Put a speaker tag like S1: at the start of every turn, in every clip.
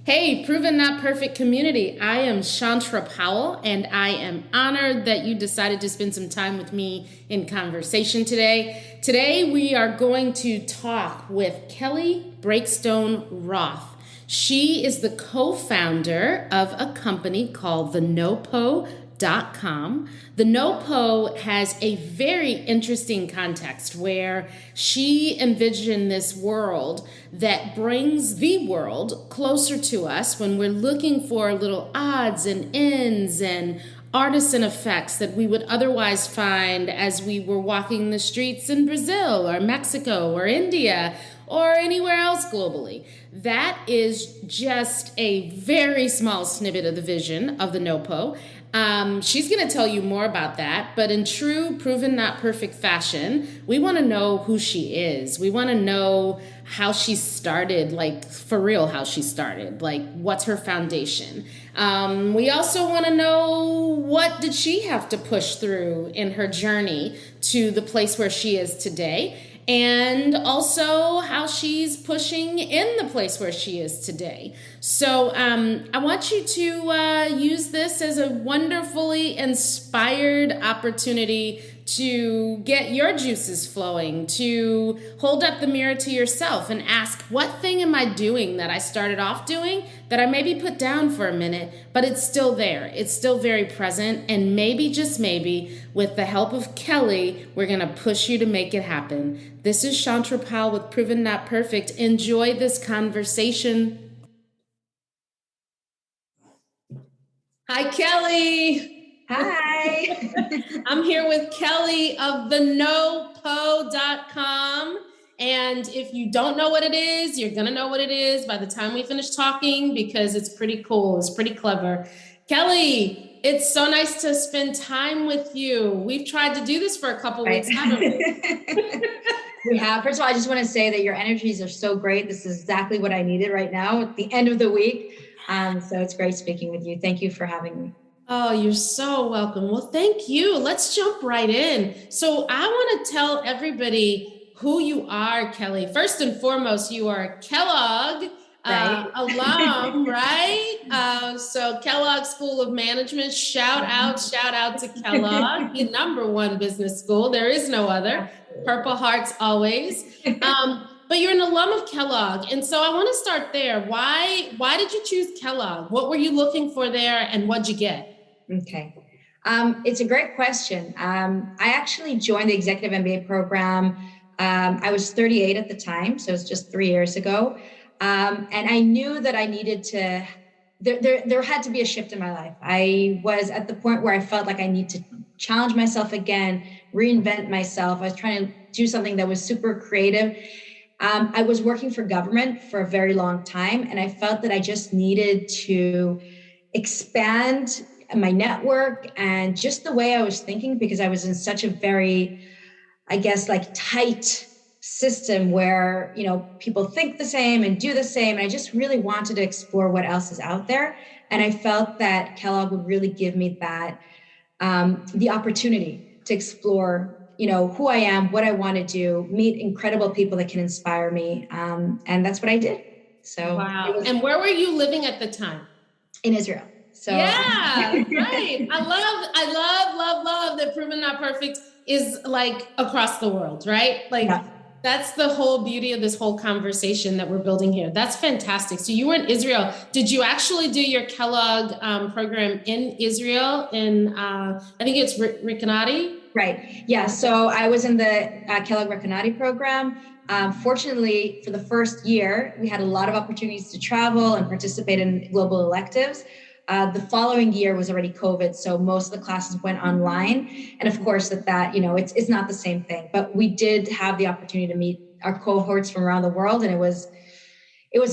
S1: Hey, Proven Not Perfect community. I am Chantra Powell, and I am honored that you decided to spend some time with me in conversation today. Today, we are going to talk with Kelly Breakstone Roth. She is the co-founder of a company called the Nopo.com. The Nopo has a very interesting context where she envisioned this world that brings the world closer to us when we're looking for little odds and ends and artisan effects that we would otherwise find as we were walking the streets in Brazil or Mexico or India or anywhere else globally. That is just a very small snippet of the vision of the Nopo. She's going to tell you more about that, but in true Proven Not Perfect fashion, we want to know who she is. We want to know how she started, like for real, how she started, like what's her foundation. We also want to know what did she have to push through in her journey to the place where she is today. And also how she's pushing in the place where she is today. So I want you to use this as a wonderfully inspired opportunity to get your juices flowing, to hold up the mirror to yourself and ask, what thing am I doing that I started off doing that I maybe put down for a minute, but it's still there. It's still very present. And maybe, just maybe, with the help of Kelly, we're going to push you to make it happen. This is Chantra Powell with Proven Not Perfect. Enjoy this conversation. Hi, Kelly.
S2: Hi.
S1: I'm here with Kelly of the Nopo.com. And if you don't know what it is, you're going to know what it is by the time we finish talking because it's pretty cool. It's pretty clever. Kelly, it's so nice to spend time with you. We've tried to do this for a couple weeks, haven't we?
S2: We have. First of all, I just want to say that your energies are so great. This is exactly what I needed right now at the end of the week. So it's great speaking with you. Thank you for having me.
S1: Oh, you're so welcome. Well, thank you. Let's jump right in. So I want to tell everybody who you are, Kelly. First and foremost, you are Kellogg alum, right? So Kellogg School of Management, shout out to Kellogg, the #1 business school. There is no other. Purple hearts always. But you're an alum of Kellogg. And so I want to start there. Why did you choose Kellogg? What were you looking for there and what'd you get?
S2: Okay. It's a great question. I actually joined the executive MBA program. I was 38 at the time, so it's just 3 years ago. And I knew that I needed to, there had to be a shift in my life. I was at the point where I felt like I need to challenge myself again, reinvent myself. I was trying to do something that was super creative. I was working for government for a very long time, and I felt that I just needed to expand my network and just the way I was thinking, because I was in such a very, I guess, like tight system where, you know, people think the same and do the same. And I just really wanted to explore what else is out there. And I felt that Kellogg would really give me that, the opportunity to explore, you know, who I am, what I want to do, meet incredible people that can inspire me. And that's what I did. So
S1: wow. And where were you living at the time?
S2: In Israel. So
S1: yeah, right. I love that Proven Not Perfect is like across the world, right? Like that's the whole beauty of this whole conversation that we're building here. That's fantastic. So you were in Israel. Did you actually do your Kellogg program in Israel? In I think it's Recanati?
S2: Right. Yeah. So I was in the Kellogg Recanati program. Fortunately, for the first year, we had a lot of opportunities to travel and participate in global electives. The following year was already COVID, so most of the classes went online. And of course, that you know, it's not the same thing. But we did have the opportunity to meet our cohorts from around the world, and it was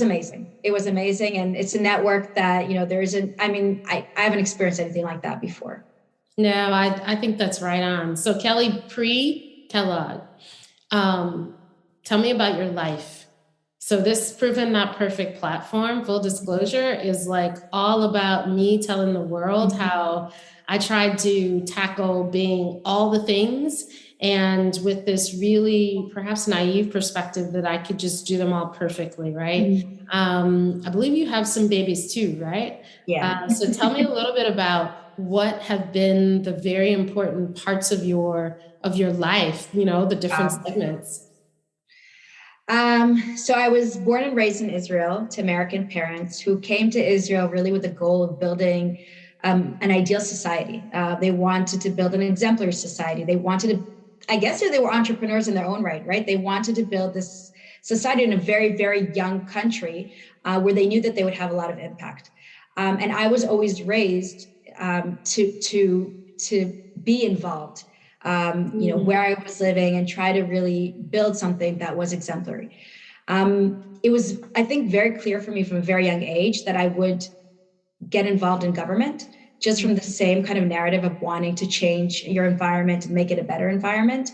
S2: amazing. It was amazing, and it's a network that, you know, there isn't. I mean, I haven't experienced anything like that before.
S1: No, I think that's right on. So Kelly, pre-Kellogg, tell me about your life. So this Proven Not Perfect platform, full disclosure, is like all about me telling the world how I tried to tackle being all the things and with this really perhaps naive perspective that I could just do them all perfectly, right?
S2: Mhm.
S1: I believe you have some babies too, right?
S2: Yeah.
S1: So tell me a little bit about what have been the very important parts of your life, the different
S2: Wow.
S1: segments.
S2: So I was born and raised in Israel to American parents who came to Israel really with the goal of building an ideal society. They wanted to build an exemplary society. They wanted to, I guess they were entrepreneurs in their own right, right? They wanted to build this society in a very, very young country where they knew that they would have a lot of impact. And I was always raised to be involved, where I was living and try to really build something that was exemplary. It was, I think, very clear for me from a very young age that I would get involved in government just from the same kind of narrative of wanting to change your environment and make it a better environment.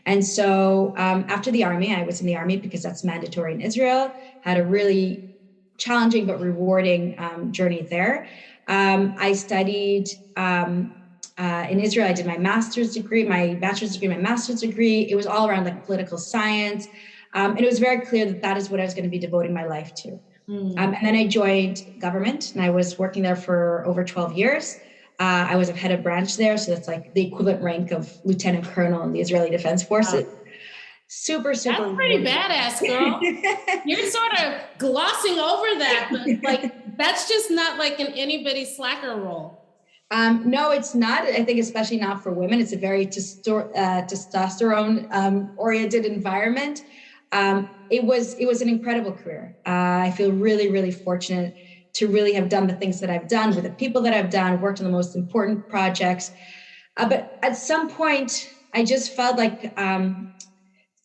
S2: And so after the army, I was in the army because that's mandatory in Israel, had a really challenging but rewarding journey there. I studied in Israel. I did my master's degree, my bachelor's degree, my master's degree. It was all around like political science. And it was very clear that that is what I was going to be devoting my life to. And then I joined government and I was working there for over 12 years. I was a head of branch there. So that's like the equivalent rank of lieutenant colonel in the Israeli Defense Forces. Super, super.
S1: That's pretty badass, girl. You're sort of glossing over that, but like that's just not like an anybody slacker role.
S2: No, it's not. I think especially not for women. It's a very testosterone oriented environment. It was an incredible career. I feel really, really fortunate to really have done the things that I've done with the people that I've done, worked on the most important projects. But at some point, I just felt like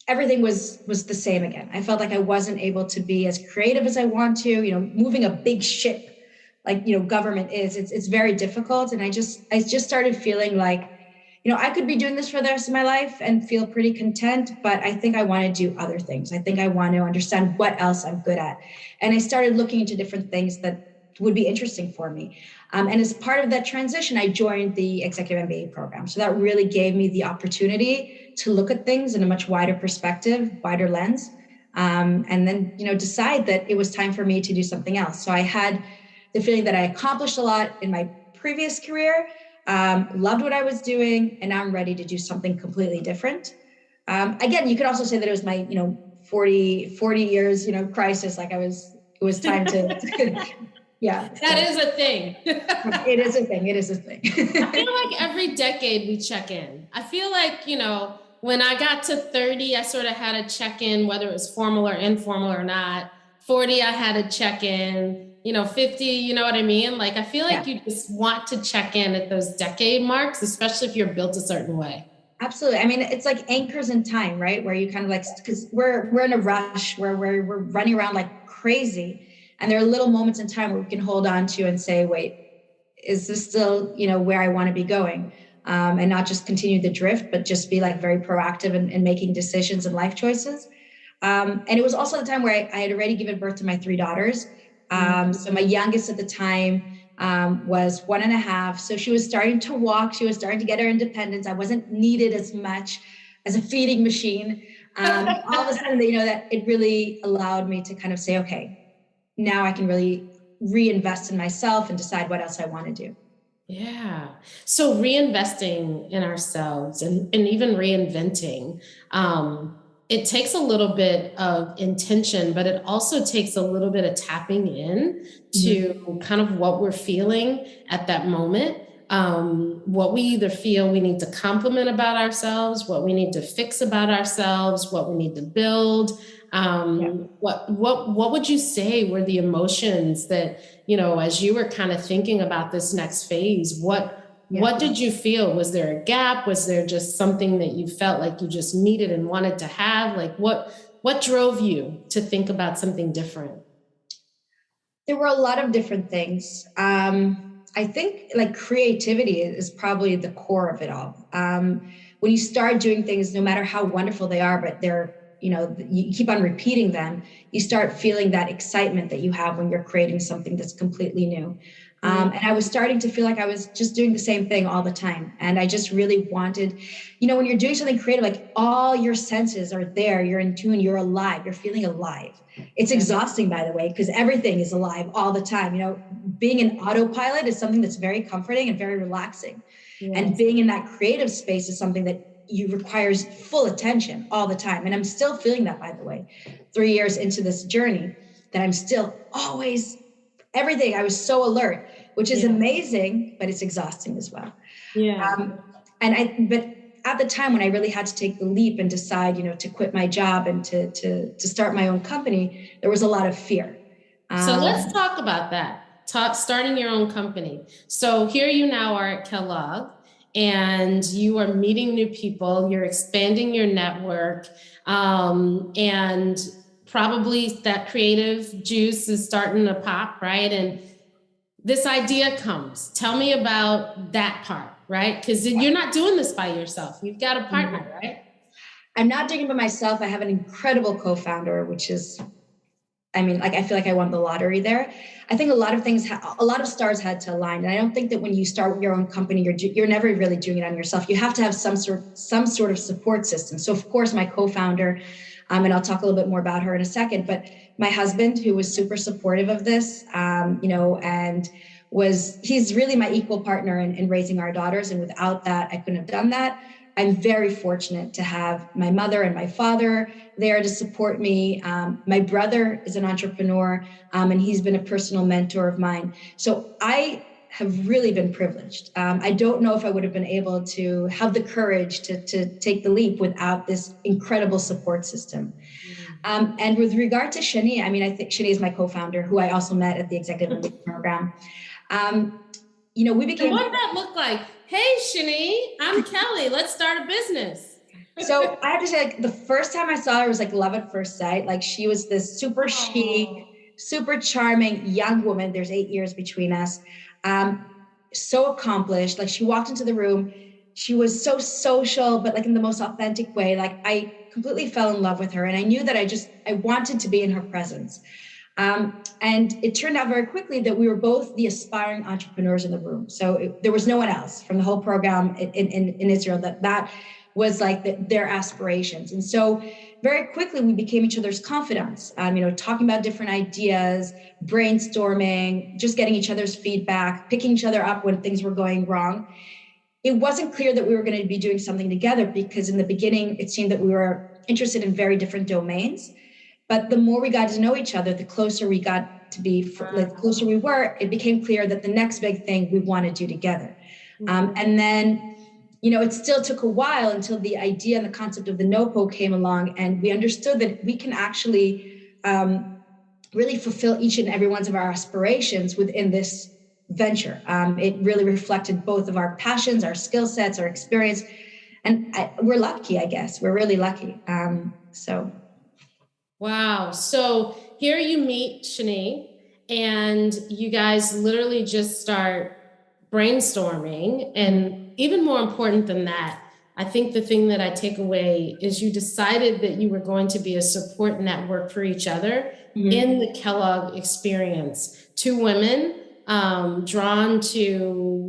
S2: everything was the same again. I felt like I wasn't able to be as creative as I want to. Moving a big ship like government is, it's very difficult. And I just started feeling like I could be doing this for the rest of my life and feel pretty content, but I think I want to do other things. I think I want to understand what else I'm good at. And I started looking into different things that would be interesting for me. And as part of that transition, I joined the executive MBA program. So that really gave me the opportunity to look at things in a much wider perspective, wider lens, and then decide that it was time for me to do something else. So I had the feeling that I accomplished a lot in my previous career, loved what I was doing, and now I'm ready to do something completely different. Again, you could also say that it was my, 40 years, crisis. Like it was time to yeah.
S1: That is a thing.
S2: It is a thing. It is a thing.
S1: I feel like every decade we check in. I feel like, when I got to 30, I sort of had a check-in, whether it was formal or informal or not. 40, I had a check-in. 50, you know what I mean? Like, I feel like you just want to check in at those decade marks, especially if you're built a certain way.
S2: Absolutely. I mean, it's like anchors in time, right? Where you kind of like, because we're in a rush where we're running around like crazy. And there are little moments in time where we can hold on to and say, wait, is this still, where I want to be going? And not just continue the drift, but just be like very proactive in making decisions and life choices. And it was also the time where I had already given birth to my 3 daughters. So my youngest at the time was 1.5. So she was starting to walk. She was starting to get her independence. I wasn't needed as much as a feeding machine. All of a sudden, that it really allowed me to kind of say, okay, now I can really reinvest in myself and decide what else I want to do.
S1: Yeah. So reinvesting in ourselves and even reinventing, it takes a little bit of intention, but it also takes a little bit of tapping in to kind of what we're feeling at that moment. What we either feel we need to compliment about ourselves, what we need to fix about ourselves, what we need to build. What would you say were the emotions that, as you were kind of thinking about this next phase, what did you feel? Was there a gap? Was there just something that you felt like you just needed and wanted to have? Like what drove you to think about something different?
S2: There were a lot of different things. I think like creativity is probably the core of it all. When you start doing things, no matter how wonderful they are, but you keep on repeating them, you start feeling that excitement that you have when you're creating something that's completely new. And I was starting to feel like I was just doing the same thing all the time. And I just really wanted, when you're doing something creative, like all your senses are there, you're in tune, you're alive, you're feeling alive. It's exhausting, by the way, because everything is alive all the time. Being an autopilot is something that's very comforting and very relaxing. Yes. And being in that creative space is something that requires full attention all the time. And I'm still feeling that, by the way, 3 years into this journey, that I'm still always everything. I was so alert, which is amazing, but it's exhausting as well.
S1: Yeah.
S2: But at the time when I really had to take the leap and decide, to quit my job and to start my own company, there was a lot of fear.
S1: So let's talk about that. Starting your own company. So here you now are at Kellogg, and you are meeting new people. You're expanding your network, and probably that creative juice is starting to pop, right? And this idea comes. Tell me about that part, right? Because you're not doing this by yourself. You've got a partner, right?
S2: I'm not doing it by myself. I have an incredible co-founder, which is, I feel like I won the lottery there. I think a lot of stars had to align. And I don't think that when you start your own company, you're never really doing it on yourself. You have to have some sort of support system. So of course, my co-founder, and I'll talk a little bit more about her in a second, but my husband, who was super supportive of this, and he's really my equal partner in raising our daughters. And without that, I couldn't have done that. I'm very fortunate to have my mother and my father there to support me. My brother is an entrepreneur, and he's been a personal mentor of mine. So I have really been privileged. I don't know if I would have been able to have the courage to take the leap without this incredible support system. And with regard to Shani, I think Shani is my co-founder, who I also met at the executive program. We became.
S1: What did that look like? Hey, Shani, I'm Kelly. Let's start a business.
S2: So I have to say, the first time I saw her was like love at first sight. Like, she was this super chic, super charming young woman. There's 8 years between us. So accomplished. Like, she walked into the room. She was so social, but like in the most authentic way. Like, I completely fell in love with her. And I knew that I wanted to be in her presence. And it turned out very quickly that we were both the aspiring entrepreneurs in the room. So there was no one else from the whole program in Israel that was like their aspirations. And so very quickly we became each other's confidants, talking about different ideas, brainstorming, just getting each other's feedback, picking each other up when things were going wrong. It wasn't clear that we were going to be doing something together, because in the beginning, it seemed that we were interested in very different domains. But the more we got to know each other, the closer we got to be, the closer we were, it became clear that the next big thing we want to do together. And then, it still took a while until the idea and the concept of the Nopo came along, and we understood that we can actually really fulfill each and every one of our aspirations within this venture. It really reflected both of our passions, our skill sets, our experience. And we're lucky, I guess. We're really lucky.
S1: Wow. So here you meet Shani, and you guys literally just start brainstorming. And even more important than that, I think the thing that I take away is you decided that you were going to be a support network for each other in the Kellogg experience. Two women drawn to,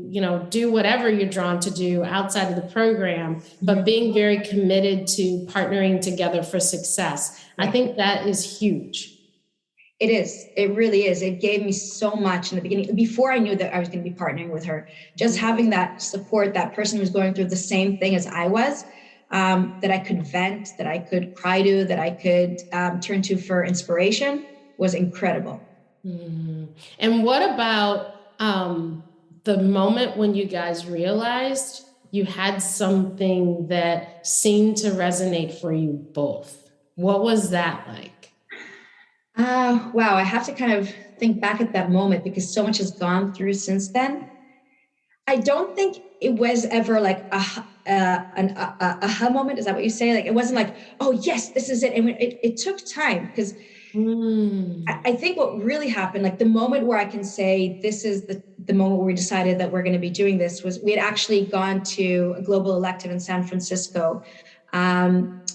S1: do whatever you're drawn to do outside of the program, but being very committed to partnering together for success. I think that is huge.
S2: It is. It really is. It gave me so much in the beginning, before I knew that I was going to be partnering with her. Just having that support, that person who's going through the same thing as I was, that I could vent, that I could cry to, that I could turn to for inspiration, was incredible.
S1: And what about the moment when you guys realized you had something that seemed to resonate for you both? What was that like?
S2: Wow, I have to kind of think back at that moment, because so much has gone through since then. I don't think it was ever like an aha moment. Is that what you say? Like, it wasn't like, oh yes, this is it. And it took time, because I think what really happened, like the moment where I can say this is the moment where we decided that we're going to be doing this, was we had actually gone to a global elective in San Francisco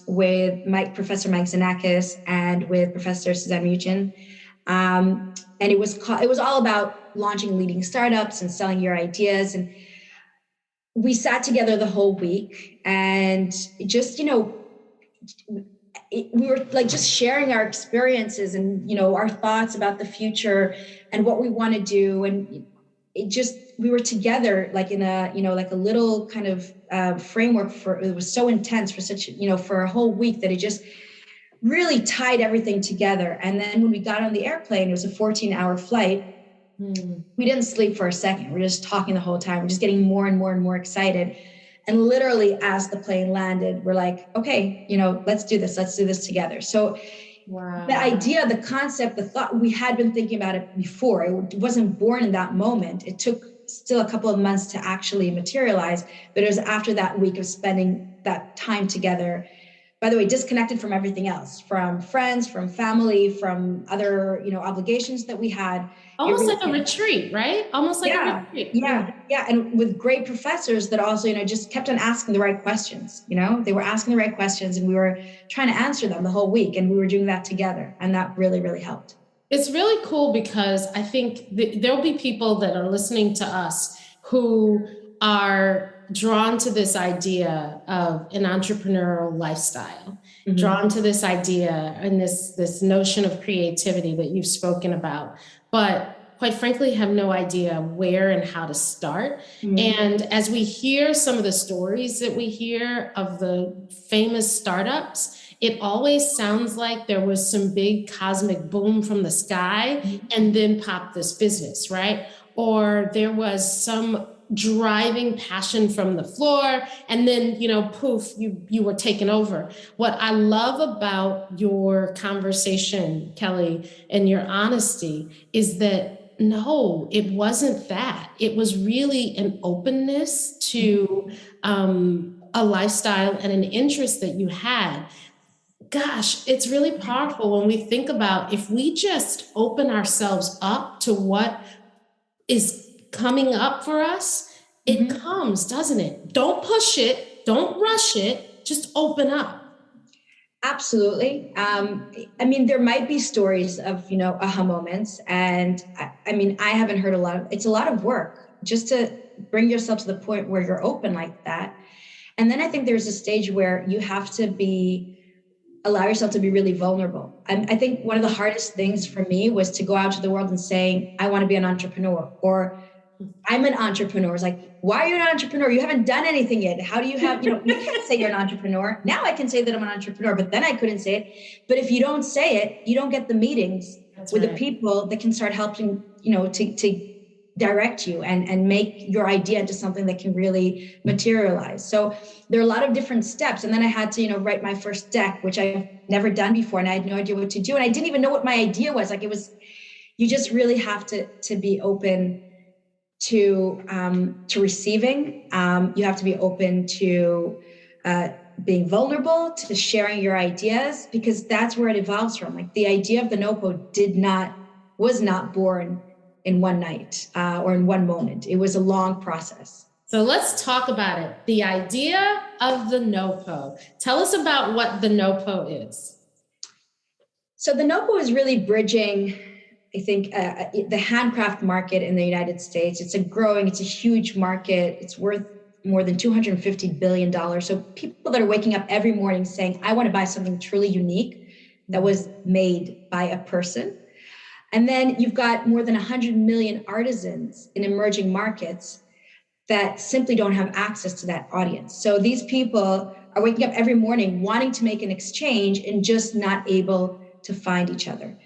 S2: with Professor Mike Xenakis and with Professor Suzanne Muchin. And it was all about launching leading startups and selling your ideas. And we sat together the whole week and just, we were like just sharing our experiences and, our thoughts about the future and what we want to do. And we were together like in a, like a little kind of framework it was so intense for for a whole week that it just really tied everything together. And then when we got on the airplane, it was a 14-hour flight. We didn't sleep for a second. We're just talking the whole time. We're just getting more and more and more excited. And literally as the plane landed, we're like, okay, let's do this. Let's do this together. So wow. The idea, the concept, the thought, we had been thinking about it before. It wasn't born in that moment. It took still a couple of months to actually materialize, but it was after that week of spending that time together, by the way, disconnected from everything else, from friends, from family, from other, obligations that we had.
S1: Almost like a retreat, right? Almost like a retreat.
S2: Yeah. And with great professors that also, just kept on asking the right questions. They were asking the right questions and we were trying to answer them the whole week. And we were doing that together. And that really, really helped.
S1: It's really cool because I think there'll be people that are listening to us who are drawn to this idea of an entrepreneurial lifestyle, drawn to this idea and this notion of creativity that you've spoken about, but quite frankly have no idea where and how to start. And as we hear some of the stories that we hear of the famous startups, it always sounds like there was some big cosmic boom from the sky and then popped this business, right? Or there was some driving passion from the floor and then, poof, you were taken over. What I love about your conversation, Kelly, and your honesty is that no, it wasn't that. It was really an openness to a lifestyle and an interest that you had. Gosh, it's really powerful when we think about if we just open ourselves up to what is coming up for us, it comes, doesn't it? Don't push it. Don't rush it. Just open up.
S2: Absolutely. There might be stories of, aha moments. And I haven't heard it's a lot of work just to bring yourself to the point where you're open like that. And then I think there's a stage where you have to allow yourself to be really vulnerable. I think one of the hardest things for me was to go out to the world and saying, I want to be an entrepreneur, or I'm an entrepreneur. It's like, why are you an entrepreneur? You haven't done anything yet. How do you have, you can't say you're an entrepreneur. Now I can say that I'm an entrepreneur, but then I couldn't say it. But if you don't say it, you don't get the meetings with the people that can start helping, to direct you and make your idea into something that can really materialize. So there are a lot of different steps. And then I had to, write my first deck, which I've never done before. And I had no idea what to do. And I didn't even know what my idea was. Like you just really have to be open to receiving. You have to be open to being vulnerable, to sharing your ideas, because that's where it evolves from. Like the idea of the Nopo was not born in one night or in one moment. It was a long process.
S1: So let's talk about it. The idea of the Nopo. Tell us about what the Nopo is.
S2: So the Nopo is really bridging, I think, the handcraft market in the United States. It's a huge market. It's worth more than $250 billion. So people that are waking up every morning saying, I want to buy something truly unique that was made by a person. And then you've got more than 100 million artisans in emerging markets that simply don't have access to that audience. So these people are waking up every morning wanting to make an exchange and just not able to find each other.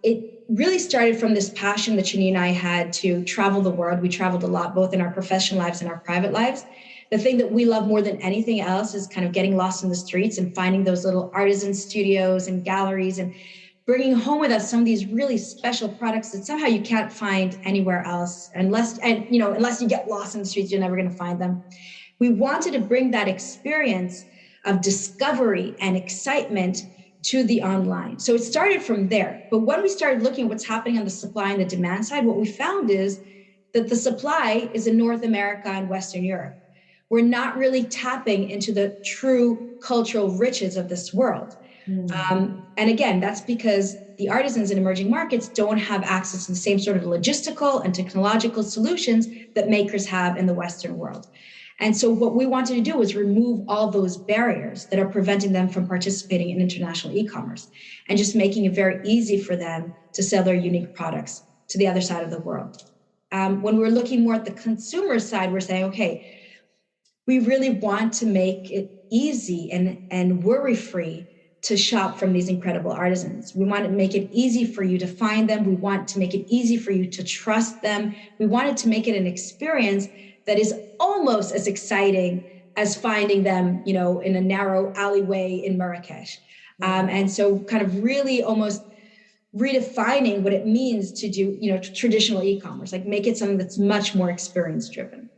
S2: It really started from this passion that Shani and I had to travel the world. We traveled a lot, both in our professional lives and our private lives. The thing that we love more than anything else is kind of getting lost in the streets and finding those little artisan studios and galleries and bringing home with us some of these really special products that somehow you can't find anywhere else unless you get lost in the streets, you're never going to find them. We wanted to bring that experience of discovery and excitement to the online. So it started from there. But when we started looking at what's happening on the supply and the demand side, what we found is that the supply is in North America and Western Europe. We're not really tapping into the true cultural riches of this world. And again, that's because the artisans in emerging markets don't have access to the same sort of logistical and technological solutions that makers have in the Western world. And so what we wanted to do was remove all those barriers that are preventing them from participating in international e-commerce and just making it very easy for them to sell their unique products to the other side of the world. When we're looking more at the consumer side, we're saying, okay, we really want to make it easy and worry-free to shop from these incredible artisans. We want to make it easy for you to find them. We want to make it easy for you to trust them. We wanted to make it an experience that is almost as exciting as finding them, you know, in a narrow alleyway in Marrakesh. And so kind of really almost redefining what it means to do, you know, traditional e-commerce, like make it something that's much more experience driven.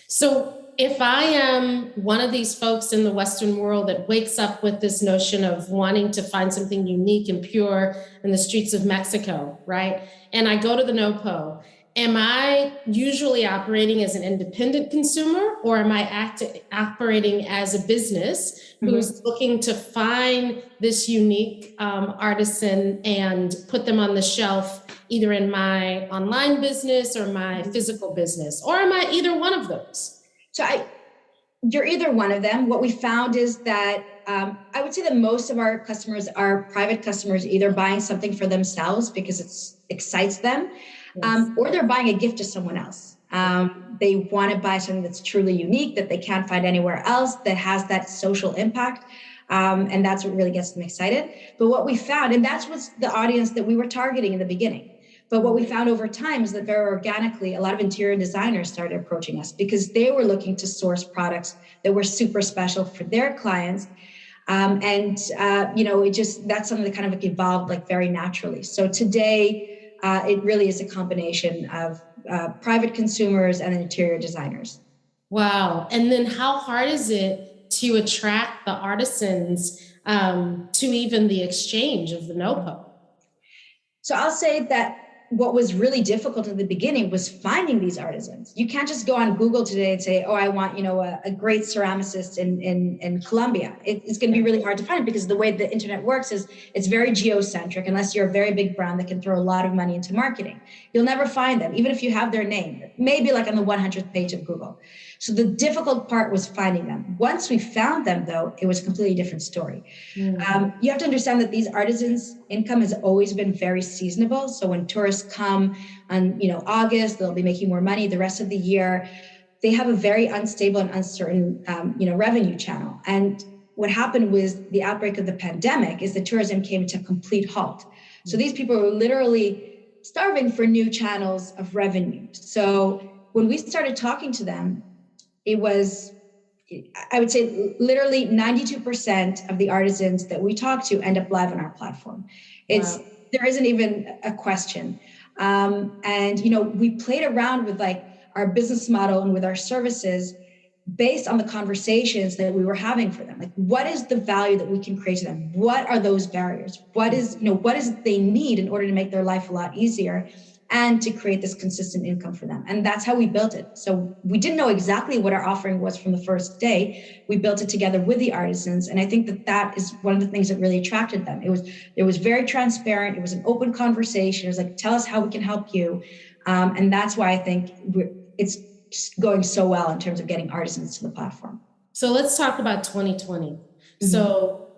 S1: So if I am one of these folks in the Western world that wakes up with this notion of wanting to find something unique and pure in the streets of Mexico, right? And I go to the Nopo, am I usually operating as an independent consumer, or am I operating as a business who's looking to find this unique artisan and put them on the shelf, either in my online business or my physical business? Or am I either one of those?
S2: So you're either one of them. What we found is that I would say that most of our customers are private customers, either buying something for themselves because it excites them, or they're buying a gift to someone else. They want to buy something that's truly unique, that they can't find anywhere else, that has that social impact. And that's what really gets them excited. But what we found, and that's what's the audience that we were targeting in the beginning. But what we found over time is that very organically, a lot of interior designers started approaching us because they were looking to source products that were super special for their clients. You know, that's something that kind of like evolved like very naturally. So today, it really is a combination of private consumers and interior designers.
S1: Wow. And then how hard is it to attract the artisans to even the exchange of the Nopo?
S2: So I'll say that what was really difficult in the beginning was finding these artisans. You can't just go on Google today and say, oh, I want, you know, a great ceramicist in Colombia. It's going to be really hard to find because the way the internet works is it's very geocentric. Unless you're a very big brand that can throw a lot of money into marketing, you'll never find them, even if you have their name, maybe like on the 100th page of Google. So the difficult part was finding them. Once we found them, though, it was a completely different story. You have to understand that these artisans' income has always been very seasonable. So when tourists come on, you know, August, they'll be making more money. The rest of the year, they have a very unstable and uncertain, you know, revenue channel. And what happened with the outbreak of the pandemic is that tourism came to a complete halt. So these people were literally starving for new channels of revenue. So when we started talking to them, it was, I would say, literally 92% of the artisans that we talk to end up live on our platform. There isn't even a question. And, you know, we played around with like our business model and with our services based on the conversations that we were having for them. Like, what is the value that we can create to them? What are those barriers? What is it they need in order to make their life a lot easier and to create this consistent income for them? And that's how we built it. So we didn't know exactly what our offering was from the first day. We built it together with the artisans. And I think that is one of the things that really attracted them. It was very transparent. It was an open conversation. It was like, tell us how we can help you. And that's why I think it's going so well in terms of getting artisans to the platform.
S1: So let's talk about 2020. So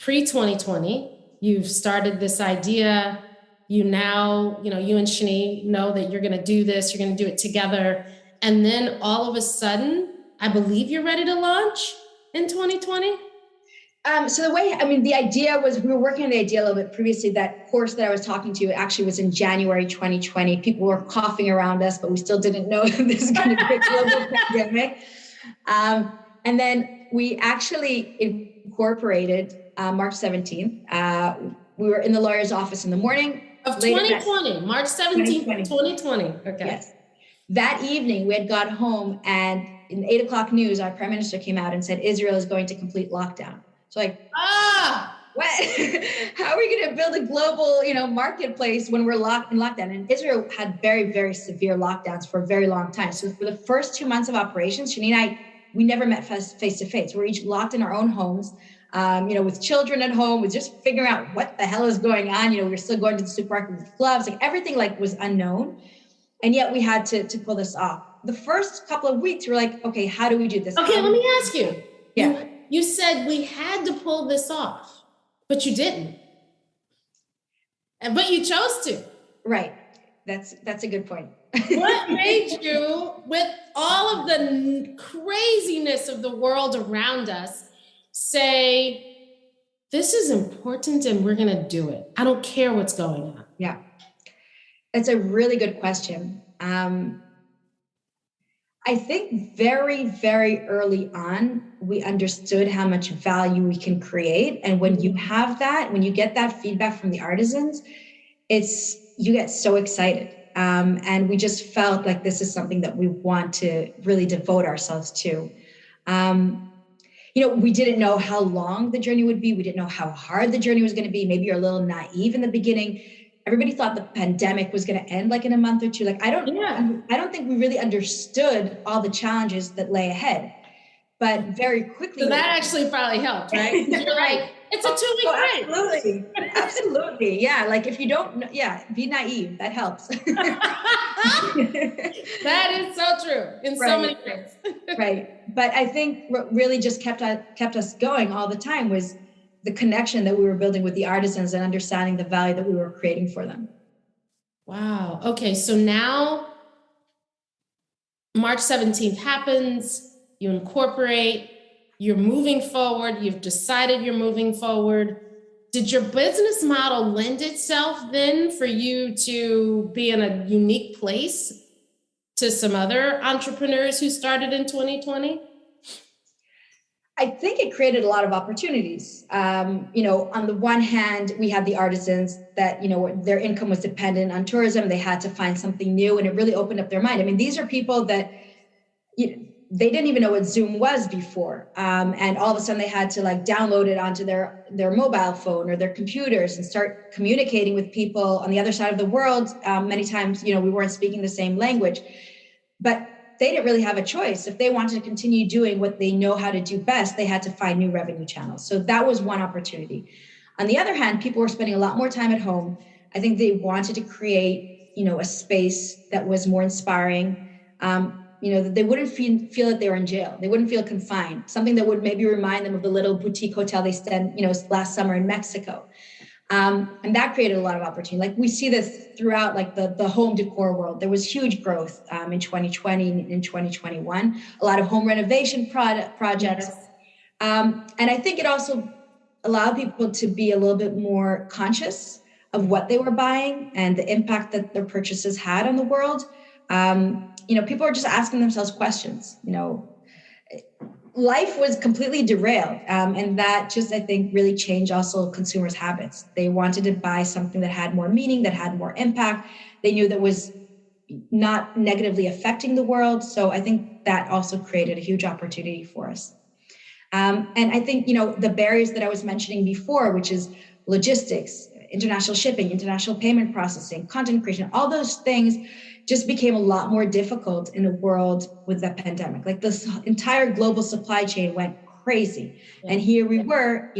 S1: pre-2020, you've started this idea. You now, you and Shani know that you're going to do this. You're going to do it together. And then all of a sudden, I believe you're ready to launch in 2020.
S2: So the idea was, we were working on the idea a little bit previously. That course that I was talking to actually was in January 2020. People were coughing around us, but we still didn't know that this is going to be a global pandemic. And then we actually incorporated March 17th. We were in the lawyer's office in the morning.
S1: Of 2020, March 17th, 2020. Okay. Yes.
S2: That evening, we had got home, and in 8 o'clock news, our prime minister came out and said Israel is going to complete lockdown. So what? How are we going to build a global, marketplace when we're in lockdown? And Israel had very, very severe lockdowns for a very long time. So for the first 2 months of operations, Shani and I, we never met face to face. We're each locked in our own homes. with children at home, with just figuring out what the hell is going on. We were still going to the supermarket with gloves, like everything was unknown. And yet we had to pull this off. The first couple of weeks, we're like, okay, how do we do this?
S1: Okay, let me ask you.
S2: Yeah.
S1: You said we had to pull this off, but you didn't. But you chose to.
S2: Right. That's a good point.
S1: What made you, with all of the craziness of the world around us, say, this is important and we're going to do it? I don't care what's going on.
S2: Yeah. That's a really good question. I think very, very early on, we understood how much value we can create. And when you have that, when you get that feedback from the artisans, you get so excited. And we just felt like this is something that we want to really devote ourselves to. We didn't know how long the journey would be. We didn't know how hard the journey was going to be. Maybe you're a little naive in the beginning. Everybody thought the pandemic was going to end in a month or two. I don't think we really understood all the challenges that lay ahead. But very quickly,
S1: so that actually probably helped, right? You're right. It's a 2-week
S2: break. Absolutely. Yeah. If you don't, be naive. That helps.
S1: That is so true in so many ways.
S2: Right. But I think what really just kept us going all the time was the connection that we were building with the artisans and understanding the value that we were creating for them.
S1: Wow. Okay. So now March 17th happens, you incorporate, you're moving forward, you've decided you're moving forward. Did your business model lend itself then for you to be in a unique place to some other entrepreneurs who started in 2020?
S2: I think it created a lot of opportunities. On the one hand, we had the artisans that, their income was dependent on tourism. They had to find something new, and it really opened up their mind. I mean, these are people that, they didn't even know what Zoom was before. And all of a sudden they had to download it onto their mobile phone or their computers and start communicating with people on the other side of the world. Many times, we weren't speaking the same language, but they didn't really have a choice. If they wanted to continue doing what they know how to do best, they had to find new revenue channels. So that was one opportunity. On the other hand, people were spending a lot more time at home. I think they wanted to create, a space that was more inspiring. That they wouldn't feel that they were in jail. They wouldn't feel confined. Something that would maybe remind them of the little boutique hotel they stayed, last summer in Mexico. And that created a lot of opportunity. We see this throughout the home decor world. There was huge growth in 2020 and in 2021, a lot of home renovation projects.
S1: Yes.
S2: And I think it also allowed people to be a little bit more conscious of what they were buying and the impact that their purchases had on the world. People are just asking themselves questions. Life was completely derailed. And that just, I think, really changed also consumers' habits. They wanted to buy something that had more meaning, that had more impact. They knew that was not negatively affecting the world. So I think that also created a huge opportunity for us. And I think, the barriers that I was mentioning before, which is logistics, international shipping, international payment processing, content creation, all those things just became a lot more difficult in the world with the pandemic. This entire global supply chain went crazy. Yeah. And here we were,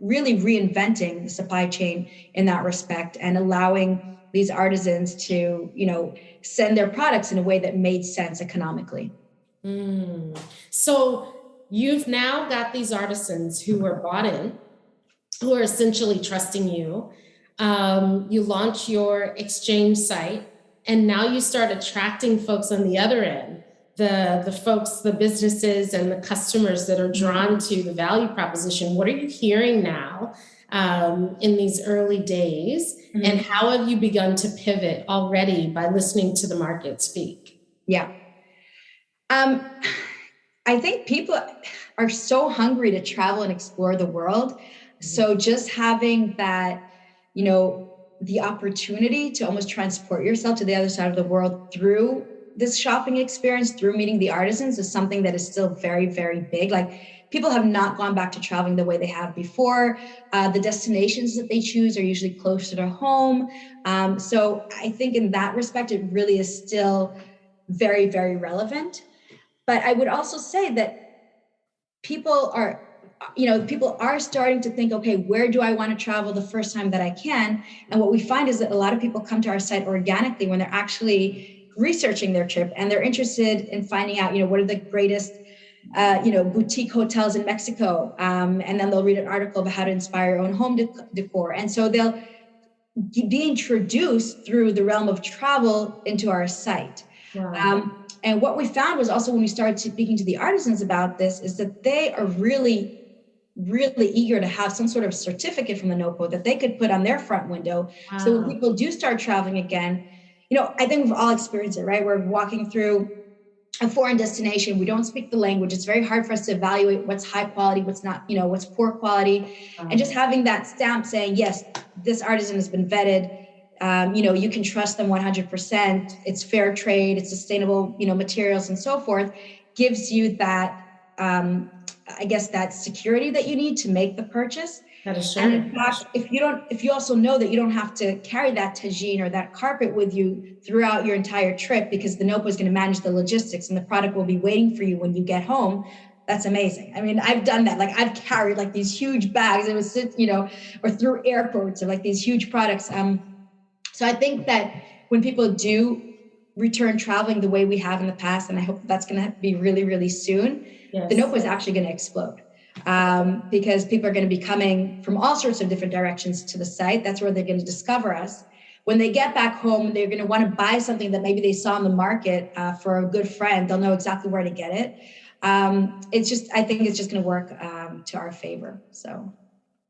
S2: really reinventing the supply chain in that respect and allowing these artisans to, send their products in a way that made sense economically.
S1: So you've now got these artisans who are bought in, who are essentially trusting you. You launch your exchange site. And now you start attracting folks on the other end, the folks, the businesses and the customers that are drawn to the value proposition. What are you hearing now in these early days? Mm-hmm. And how have you begun to pivot already by listening to the market speak?
S2: Yeah. I think people are so hungry to travel and explore the world. Mm-hmm. So just having that, the opportunity to almost transport yourself to the other side of the world through this shopping experience, through meeting the artisans, is something that is still very, very big. People have not gone back to traveling the way they have before. The destinations that they choose are usually closer to home. So I think in that respect, it really is still very, very relevant. But I would also say that people are people are starting to think, okay, where do I want to travel the first time that I can? And what we find is that a lot of people come to our site organically when they're actually researching their trip and they're interested in finding out, what are the greatest, boutique hotels in Mexico. And then they'll read an article about how to inspire your own home decor. And so they'll be introduced through the realm of travel into our site. Wow. And what we found was also when we started speaking to the artisans about this is that they are really eager to have some sort of certificate from the Nopo that they could put on their front window. Wow. So when people do start traveling again, I think we've all experienced it, right? We're walking through a foreign destination. We don't speak the language. It's very hard for us to evaluate what's high quality, what's not, what's poor quality. And just having that stamp saying, yes, this artisan has been vetted. You can trust them 100%. It's fair trade, it's sustainable, materials and so forth, gives you that, that security that you need to make the purchase.
S1: That is true.
S2: And in fact, if you also know that you don't have to carry that tagine or that carpet with you throughout your entire trip because the Nopo is going to manage the logistics and the product will be waiting for you when you get home. That's amazing. I mean, I've done that. Like I've carried like these huge bags. It was, or through airports or like these huge products. So I think that when people do return traveling the way we have in the past, and I hope that's going to be really, really soon, yes, the Nopo is actually going to explode because people are going to be coming from all sorts of different directions to the site. That's where they're going to discover us. When they get back home, they're going to want to buy something that maybe they saw in the market for a good friend. They'll know exactly where to get it. I think it's just going to work to our favor. So.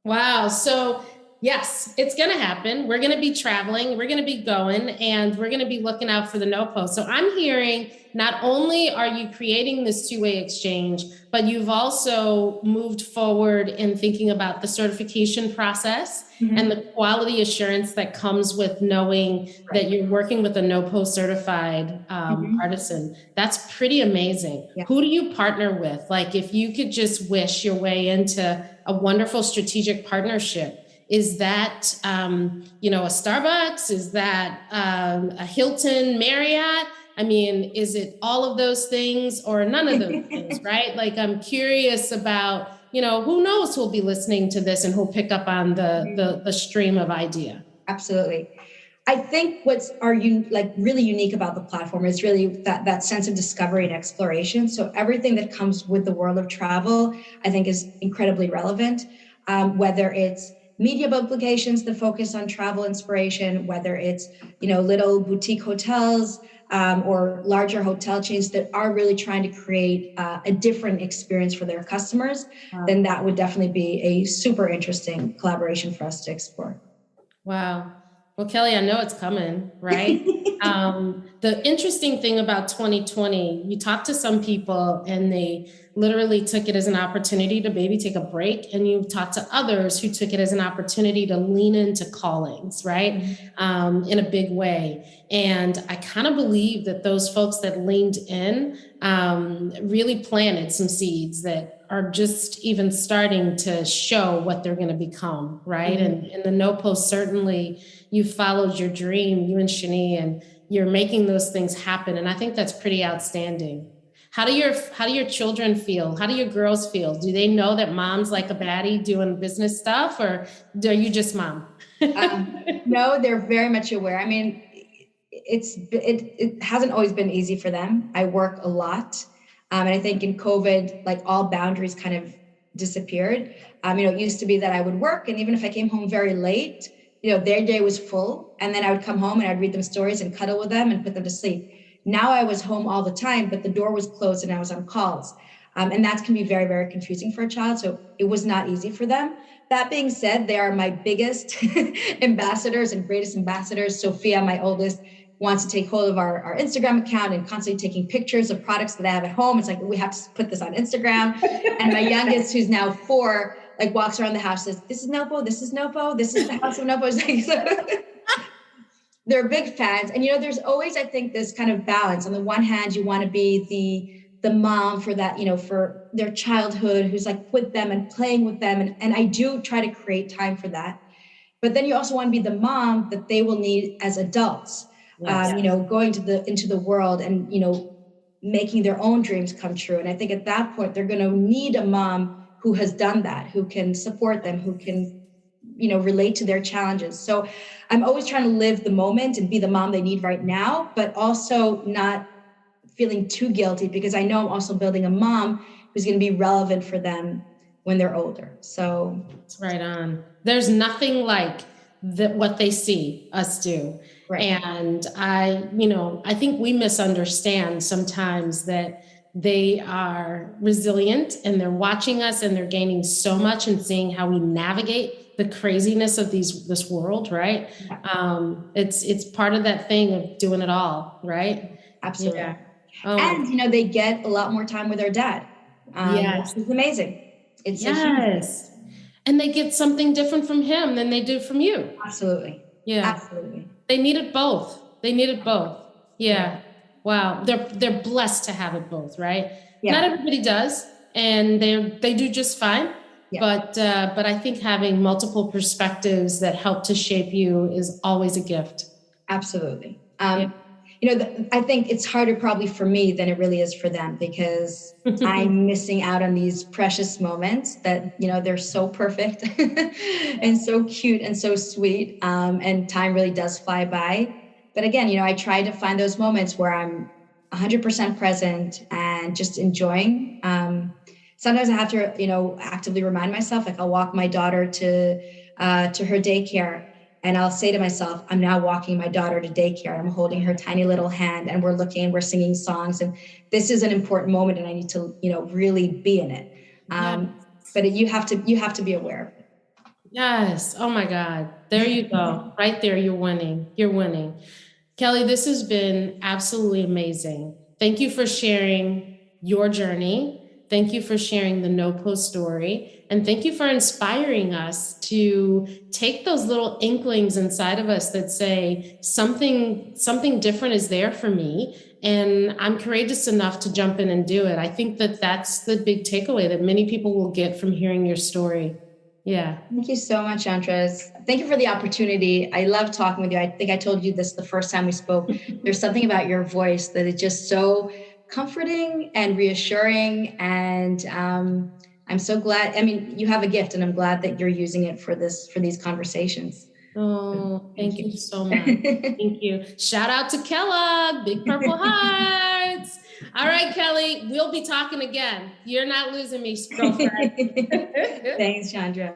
S1: Wow. So yes, it's going to happen. We're going to be traveling, we're going to be going, and we're going to be looking out for the Nopo. So I'm hearing not only are you creating this two-way exchange, but you've also moved forward in thinking about the certification process and the quality assurance that comes with knowing that you're working with a Nopo certified artisan. That's pretty amazing. Yeah. Who do you partner with? Like if you could just wish your way into a wonderful strategic partnership, is that, a Starbucks? Is that a Hilton, Marriott? I mean, is it all of those things or none of those things, right? Like, I'm curious about, who knows who'll be listening to this and who'll pick up on the stream of idea.
S2: Absolutely. I think what's really unique about the platform is really that sense of discovery and exploration. So everything that comes with the world of travel, I think is incredibly relevant, whether it's media publications that focus on travel inspiration, whether it's, little boutique hotels or larger hotel chains that are really trying to create a different experience for their customers, then that would definitely be a super interesting collaboration for us to explore.
S1: Wow. Well, Kelly, I know it's coming, right? The interesting thing about 2020, you talk to some people and they literally took it as an opportunity to maybe take a break. And you talk to others who took it as an opportunity to lean into callings, right? In a big way. And I kind of believe that those folks that leaned in really planted some seeds that are just even starting to show what they're going to become, right? And the Nopo, certainly you followed your dream, you and Shani, and you're making those things happen. And I think that's pretty outstanding. How do your children feel? How do your girls feel? Do they know that mom's like a baddie doing business stuff, or are you just mom?
S2: No, they're very much aware. I mean, it hasn't always been easy for them. I work a lot. And I think in COVID, like all boundaries kind of disappeared. It used to be that I would work, and even if I came home very late, their day was full. And then I would come home and I'd read them stories and cuddle with them and put them to sleep. Now I was home all the time, but the door was closed and I was on calls. And that can be very, very confusing for a child. So it was not easy for them. That being said, they are my biggest ambassadors and greatest ambassadors. Sophia, my oldest, wants to take hold of our Instagram account and constantly taking pictures of products that I have at home. It's like, we have to put this on Instagram. And my youngest, who's now 4, walks around the house, says, this is Nopo, this is Nopo, this is the house of Nopo. They're big fans. And, there's always, I think, this kind of balance. On the one hand, you want to be the mom for that, for their childhood, who's with them and playing with them. And I do try to create time for that. But then you also want to be the mom that they will need as adults. Yes. Going into the world and, making their own dreams come true. And I think at that point, they're going to need a mom who who has done that, who can support them, who can, relate to their challenges. So I'm always trying to live the moment and be the mom they need right now, but also not feeling too guilty, because I know I'm also building a mom who's going to be relevant for them when they're older. So
S1: it's right on. There's nothing like what they see us do. Right. And I think we misunderstand sometimes that they are resilient and they're watching us and they're gaining so much and seeing how we navigate the craziness of this world, right? Yeah. It's part of that thing of doing it all, right?
S2: Absolutely. Yeah. Oh, and they get a lot more time with their dad, yes. Which is amazing. It's yes.
S1: And they get something different from him than they do from you.
S2: Absolutely.
S1: Yeah. Absolutely. They needed both. Yeah. Wow. They're blessed to have it both, right? Yeah. Not everybody does, and they do just fine. Yeah. But I think having multiple perspectives that help to shape you is always a gift.
S2: Absolutely. Yeah. I think it's harder probably for me than it really is for them, because I'm missing out on these precious moments that, they're so perfect and so cute and so sweet. And time really does fly by. But again, I try to find those moments where I'm 100% present and just enjoying. Sometimes I have to, actively remind myself, like I'll walk my daughter to her daycare. And I'll say to myself, I'm now walking my daughter to daycare. I'm holding her tiny little hand and we're singing songs. And this is an important moment and I need to, really be in it. But you have to be aware of it.
S1: Yes. Oh my God. There you go. Right there. You're winning. Kelly, this has been absolutely amazing. Thank you for sharing your journey. Thank you for sharing the Nopo story. And thank you for inspiring us to take those little inklings inside of us that say something different is there for me. And I'm courageous enough to jump in and do it. I think that's the big takeaway that many people will get from hearing your story. Yeah.
S2: Thank you so much, Andres. Thank you for the opportunity. I love talking with you. I think I told you this the first time we spoke. There's something about your voice that is just so comforting and reassuring. And I'm so glad. I mean, you have a gift and I'm glad that you're using it for these conversations.
S1: Oh, thank you so much. Thank you. Shout out to Kellogg, Big Purple Hearts. All right, Kelly, we'll be talking again. You're not losing me, girlfriend.
S2: Thanks, Chandra.